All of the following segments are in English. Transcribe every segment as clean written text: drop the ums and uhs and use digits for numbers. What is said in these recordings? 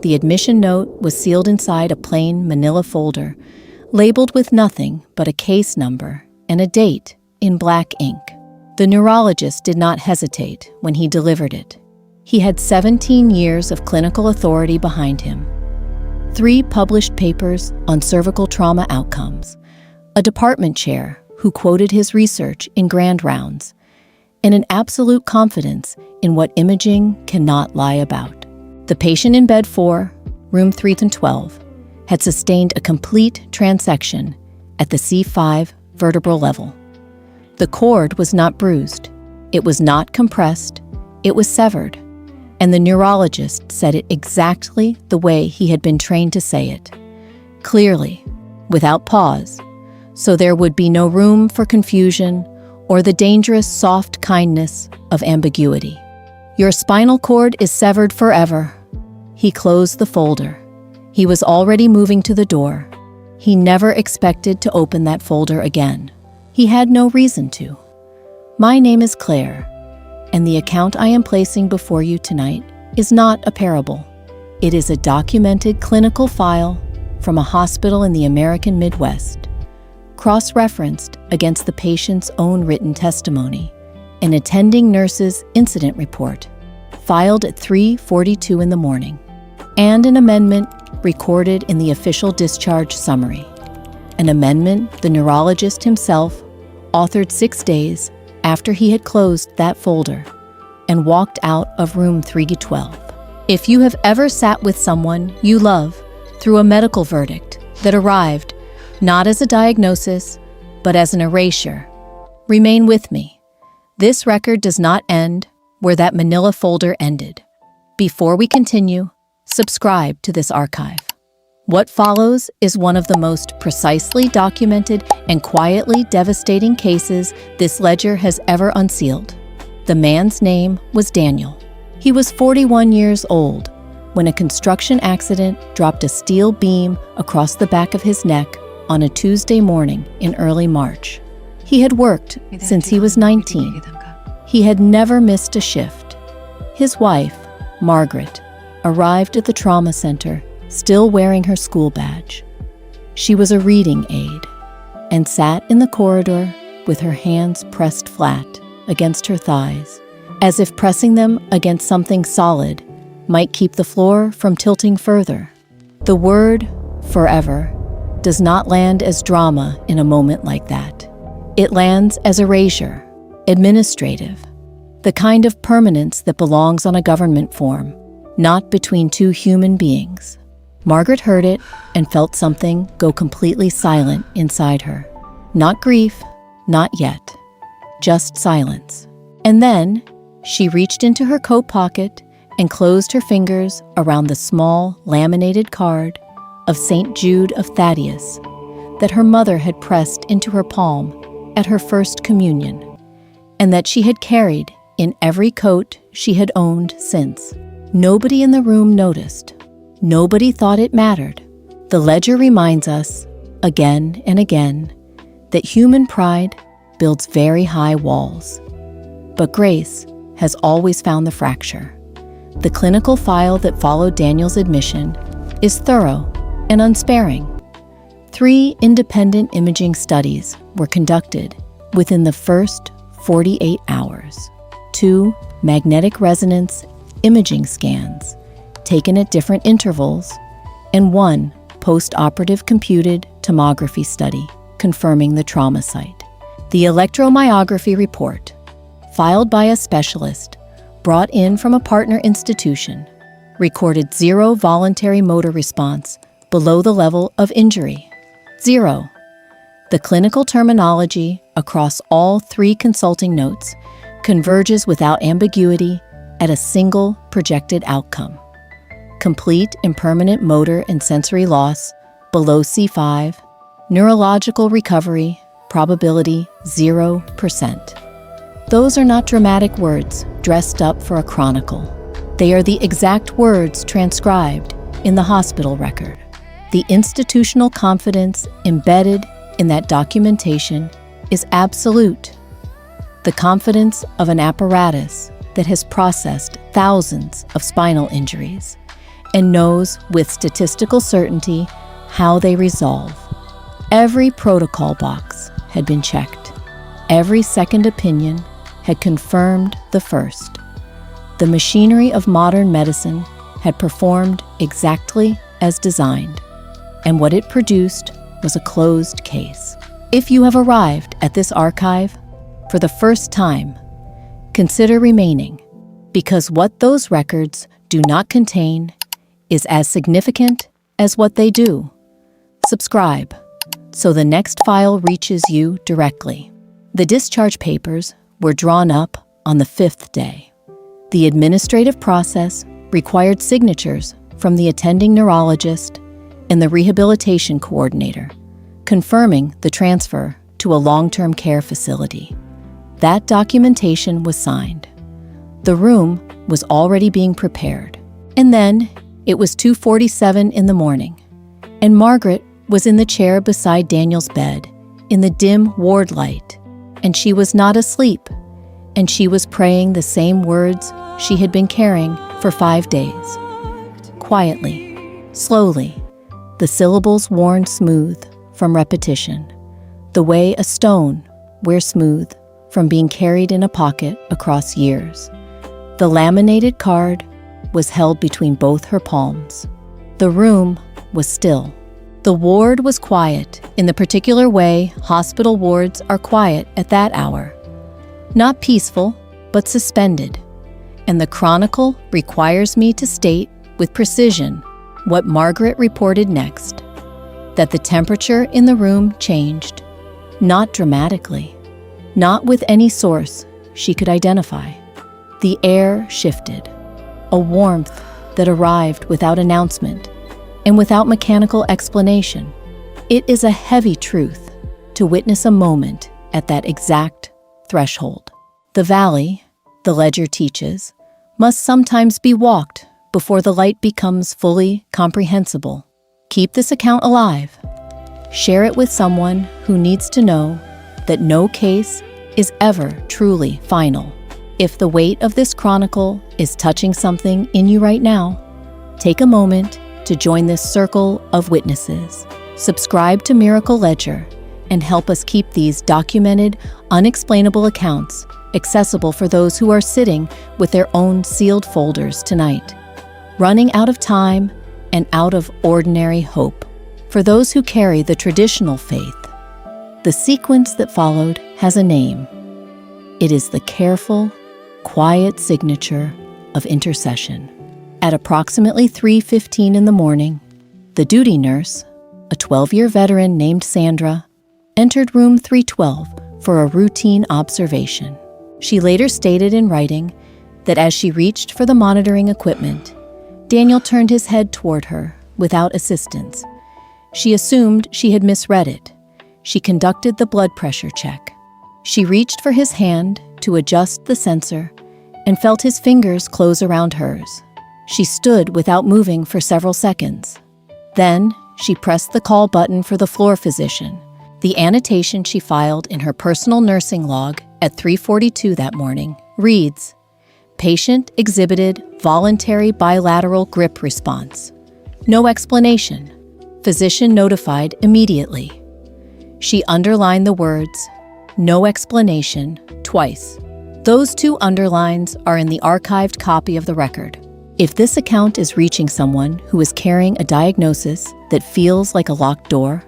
The admission note was sealed inside a plain manila folder, labeled with nothing but a case number and a date in black ink. The neurologist did not hesitate when he delivered it. He had 17 years of clinical authority behind him, 3 published papers on cervical trauma outcomes, a department chair who quoted his research in grand rounds, and an absolute confidence in what imaging cannot lie about. The patient in bed 4, room 312, had sustained a complete transection at the C5 vertebral level. The cord was not bruised, it was not compressed, it was severed, and the neurologist said it exactly the way he had been trained to say it, clearly, without pause, so there would be no room for confusion or the dangerous soft kindness of ambiguity. Your spinal cord is severed forever. He closed the folder. He was already moving to the door. He never expected to open that folder again. He had no reason to. My name is Claire, and the account I am placing before you tonight is not a parable. It is a documented clinical file from a hospital in the American Midwest, cross-referenced against the patient's own written testimony, an attending nurse's incident report, filed at 3:42 in the morning, and an amendment recorded in the official discharge summary, an amendment the neurologist himself authored 6 days after he had closed that folder and walked out of room 312. If you have ever sat with someone you love through a medical verdict that arrived not as a diagnosis, but as an erasure, remain with me. This record does not end where that manila folder ended. Before we continue, subscribe to this archive. What follows is one of the most precisely documented and quietly devastating cases this ledger has ever unsealed. The man's name was Daniel. He was 41 years old when a construction accident dropped a steel beam across the back of his neck on a Tuesday morning in early March. He had worked since he was 19. He had never missed a shift. His wife, Margaret, arrived at the trauma center still wearing her school badge. She was a reading aide and sat in the corridor with her hands pressed flat against her thighs, as if pressing them against something solid might keep the floor from tilting further. The word forever does not land as drama in a moment like that. It lands as erasure, administrative, the kind of permanence that belongs on a government form, not between two human beings. Margaret heard it and felt something go completely silent inside her. Not grief, not yet, just silence. And then she reached into her coat pocket and closed her fingers around the small laminated card of St. Jude of Thaddeus that her mother had pressed into her palm at her first communion, and that she had carried in every coat she had owned since. Nobody in the room noticed. Nobody thought it mattered. The ledger reminds us, again and again, that human pride builds very high walls. But grace has always found the fracture. The clinical file that followed Daniel's admission is thorough and unsparing. 3 independent imaging studies were conducted within the first 48 hours. 2 magnetic resonance imaging scans taken at different intervals, and 1 post-operative computed tomography study confirming the trauma site. The electromyography report, filed by a specialist brought in from a partner institution, recorded 0 voluntary motor response below the level of injury. 0. The clinical terminology across all 3 consulting notes converges without ambiguity at a single projected outcome. Complete and permanent motor and sensory loss below C5, neurological recovery, probability 0%. Those are not dramatic words dressed up for a chronicle. They are the exact words transcribed in the hospital record. The institutional confidence embedded in that documentation is absolute. The confidence of an apparatus that has processed thousands of spinal injuries and knows with statistical certainty how they resolve. Every protocol box had been checked. Every second opinion had confirmed the first. The machinery of modern medicine had performed exactly as designed, and what it produced was a closed case. If you have arrived at this archive for the first time, consider remaining, because what those records do not contain is as significant as what they do. Subscribe, so the next file reaches you directly. The discharge papers were drawn up on the 5th day. The administrative process required signatures from the attending neurologist and the rehabilitation coordinator, confirming the transfer to a long-term care facility. That documentation was signed. The room was already being prepared. And then it was 2:47 in the morning, and Margaret was in the chair beside Daniel's bed in the dim ward light, and she was not asleep, and she was praying the same words she had been carrying for 5 days. Quietly, slowly, the syllables worn smooth from repetition, the way a stone wears smooth from being carried in a pocket across years. The laminated card was held between both her palms. The room was still. The ward was quiet in the particular way hospital wards are quiet at that hour. Not peaceful, but suspended. And the Chronicle requires me to state with precision what Margaret reported next, that the temperature in the room changed, not dramatically, not with any source she could identify. The air shifted, a warmth that arrived without announcement and without mechanical explanation. It is a heavy truth to witness a moment at that exact threshold. The valley, the ledger teaches, must sometimes be walked before the light becomes fully comprehensible. Keep this account alive. Share it with someone who needs to know that no case is ever truly final. If the weight of this chronicle is touching something in you right now, take a moment to join this circle of witnesses. Subscribe to Miracle Ledger and help us keep these documented, unexplainable accounts accessible for those who are sitting with their own sealed folders tonight, running out of time and out of ordinary hope. For those who carry the traditional faith, the sequence that followed has a name. It is the careful, quiet signature of intercession. At approximately 3:15 in the morning, the duty nurse, a 12-year veteran named Sandra, entered room 312 for a routine observation. She later stated in writing that as she reached for the monitoring equipment, Daniel turned his head toward her without assistance. She assumed she had misread it. She conducted the blood pressure check. She reached for his hand to adjust the sensor and felt his fingers close around hers. She stood without moving for several seconds. Then she pressed the call button for the floor physician. The annotation she filed in her personal nursing log at 3:42 that morning reads, "Patient exhibited voluntary bilateral grip response. No explanation. Physician notified immediately." She underlined the words, "No explanation," twice. Those 2 underlines are in the archived copy of the record. If this account is reaching someone who is carrying a diagnosis that feels like a locked door,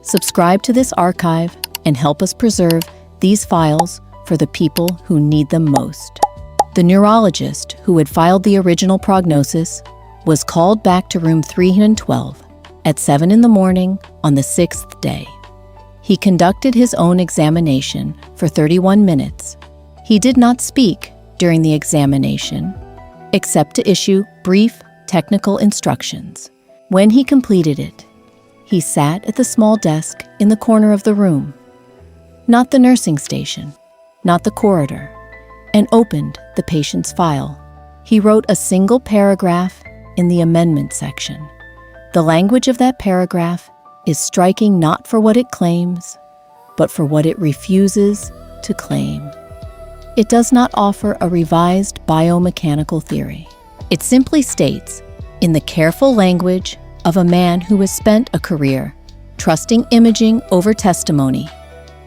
subscribe to this archive and help us preserve these files for the people who need them most. The neurologist who had filed the original prognosis was called back to room 312 at 7 in the morning on the 6th day. He conducted his own examination for 31 minutes. He did not speak during the examination, except to issue brief technical instructions. When he completed it, he sat at the small desk in the corner of the room, not the nursing station, not the corridor, and opened the patient's file. He wrote a single paragraph in the amendment section. The language of that paragraph is striking not for what it claims, but for what it refuses to claim. It does not offer a revised biomechanical theory. It simply states in the careful language of a man who has spent a career trusting imaging over testimony,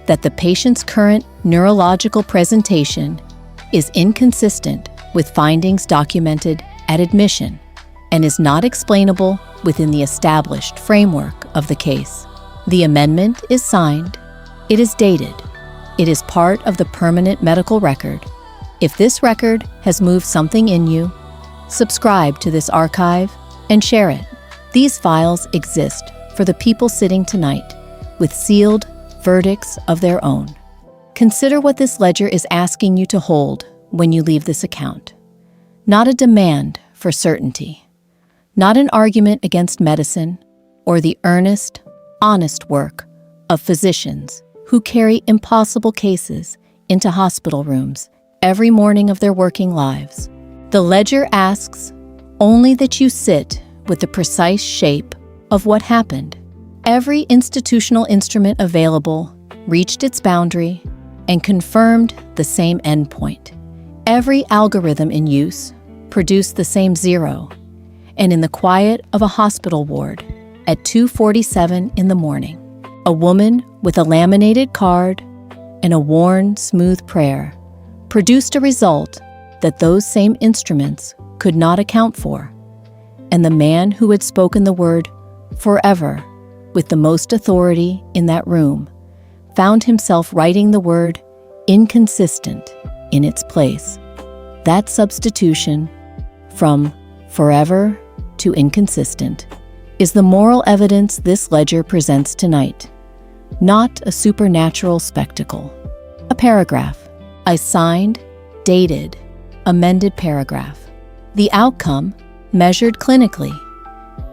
that the patient's current neurological presentation is inconsistent with findings documented at admission and is not explainable within the established framework of the case. The amendment is signed. It is dated. It is part of the permanent medical record. If this record has moved something in you, subscribe to this archive and share it. These files exist for the people sitting tonight with sealed verdicts of their own. Consider what this ledger is asking you to hold when you leave this account. Not a demand for certainty, not an argument against medicine or the earnest, honest work of physicians who carry impossible cases into hospital rooms every morning of their working lives. The ledger asks only that you sit with the precise shape of what happened. Every institutional instrument available reached its boundary and confirmed the same endpoint. Every algorithm in use produced the same zero, and in the quiet of a hospital ward at 2:47 in the morning, a woman with a laminated card and a worn, smooth prayer produced a result that those same instruments could not account for. And the man who had spoken the word forever with the most authority in that room found himself writing the word inconsistent in its place. That substitution from forever to inconsistent is the moral evidence this ledger presents tonight, not a supernatural spectacle. A paragraph, a signed, dated, amended paragraph. The outcome measured clinically.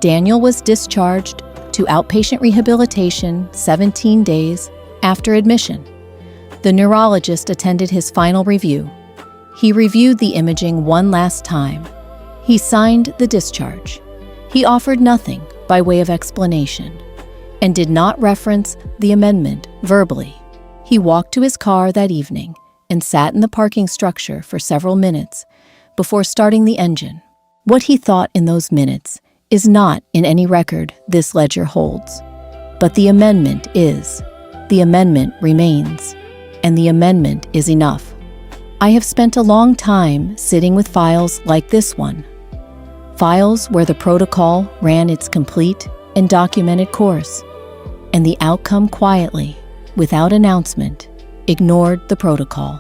Daniel was discharged to outpatient rehabilitation 17 days after admission. The neurologist attended his final review. He reviewed the imaging one last time. He signed the discharge. He offered nothing by way of explanation and did not reference the amendment verbally. He walked to his car that evening and sat in the parking structure for several minutes before starting the engine. What he thought in those minutes is not in any record this ledger holds, but the amendment is. The amendment remains, and the amendment is enough. I have spent a long time sitting with files like this one, files where the protocol ran its complete and documented course, and the outcome quietly, without announcement, ignored the protocol.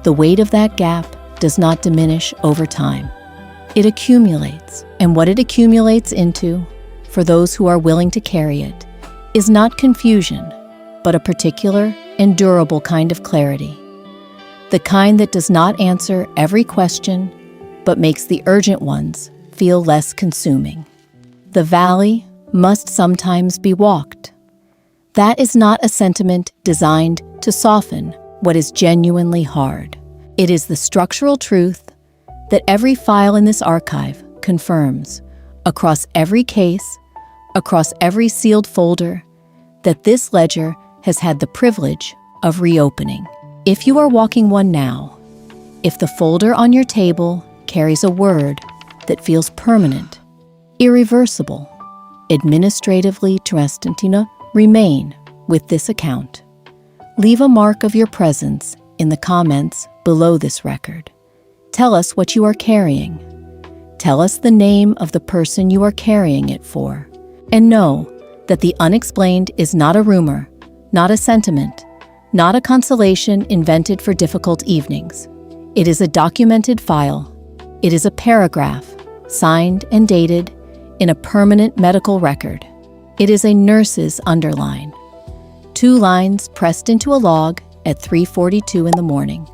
The weight of that gap does not diminish over time. It accumulates, and what it accumulates into, for those who are willing to carry it, is not confusion, but a particular and durable kind of clarity. The kind that does not answer every question, but makes the urgent ones feel less consuming. The valley must sometimes be walked. That is not a sentiment designed to soften what is genuinely hard. It is the structural truth that every file in this archive confirms, across every case, across every sealed folder, that this ledger has had the privilege of reopening. If you are walking one now, if the folder on your table carries a word that feels permanent, irreversible, administratively transitina, remain with this account. Leave a mark of your presence in the comments below this record. Tell us what you are carrying. Tell us the name of the person you are carrying it for. And know that the unexplained is not a rumor, not a sentiment, not a consolation invented for difficult evenings. It is a documented file. It is a paragraph, signed and dated in a permanent medical record. It is a nurse's underline. 2 lines pressed into a log at 3:42 in the morning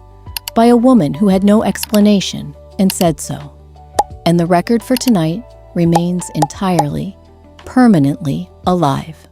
by a woman who had no explanation and said so. And the record for tonight remains entirely, permanently alive.